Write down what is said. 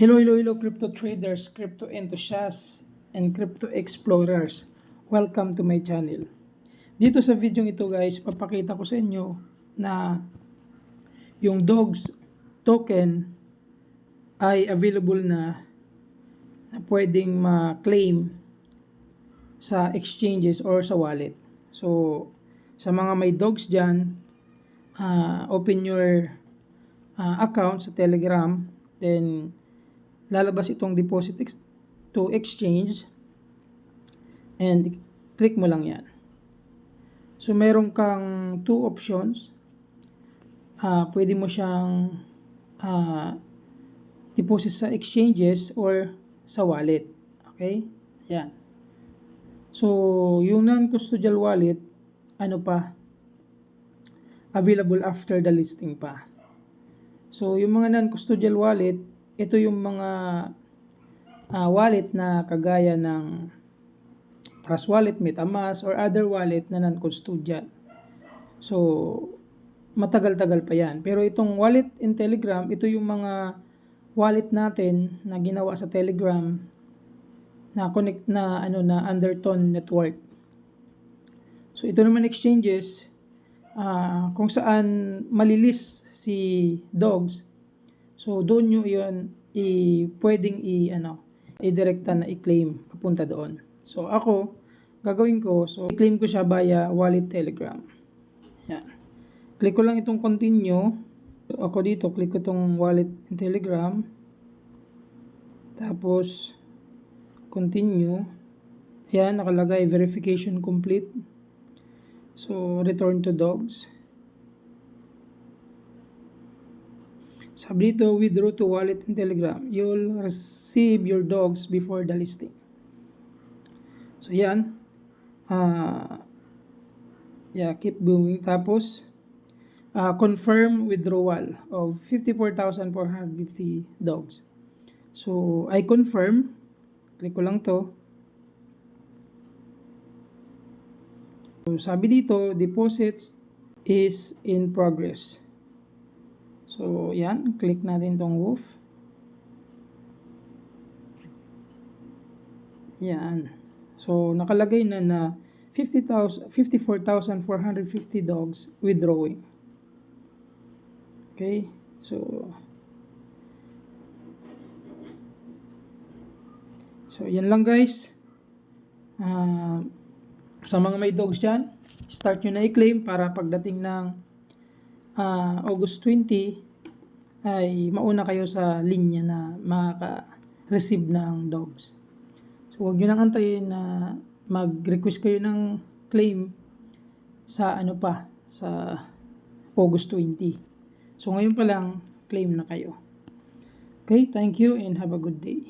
Hello, crypto traders, crypto enthusiasts, and crypto explorers. Welcome to my channel. Dito sa video ito guys, papakita ko sa inyo na yung DOGS token ay available na pwedeng ma-claim sa exchanges or sa wallet. So, sa mga may DOGS dyan, open your account sa Telegram, then lalabas itong deposit to exchange and click mo lang yan. So meron kang two options. Pwede mo siyang deposit sa exchanges or sa wallet. Okay? Yan. So yung non-custodial wallet, available after the listing pa. So yung mga non-custodial wallet, ito yung mga wallet na kagaya ng Trust Wallet, MetaMask, or other wallet na non-custodial. So, matagal-tagal pa yan. Pero itong wallet in Telegram, ito yung mga wallet natin na ginawa sa Telegram na connect na Undertone network. So, ito naman exchanges kung saan malilis si DOGS. So doon nyo yun pwedeng i-directa na i-claim papunta doon. So ako, gagawin ko, so i-claim ko siya via wallet Telegram. Yan. Click ko lang itong continue. So, ako dito, click ko itong wallet in Telegram. Tapos, continue. Yan, nakalagay verification complete. So, return to DOGS. Sabi dito, withdraw to wallet in Telegram. You'll receive your DOGS before the listing. So, yan. Keep going. Tapos, confirm withdrawal of 54,450 DOGS. So, I confirm. Click ko lang to. So, sabi dito, deposits is in progress. So, yan. Click natin tong WOOF. Yan. So, nakalagay na 54,450 DOGS withdrawing. Okay. So, yan lang guys. Sa mga may DOGS dyan, start nyo na i-claim para pagdating ng August 20 ay mauna kayo sa linya na makaka-receive ng DOGS. So huwag nyo nang antayin na mag-request kayo ng claim sa sa August 20. So ngayon pa lang claim na kayo. Okay, thank you and have a good day.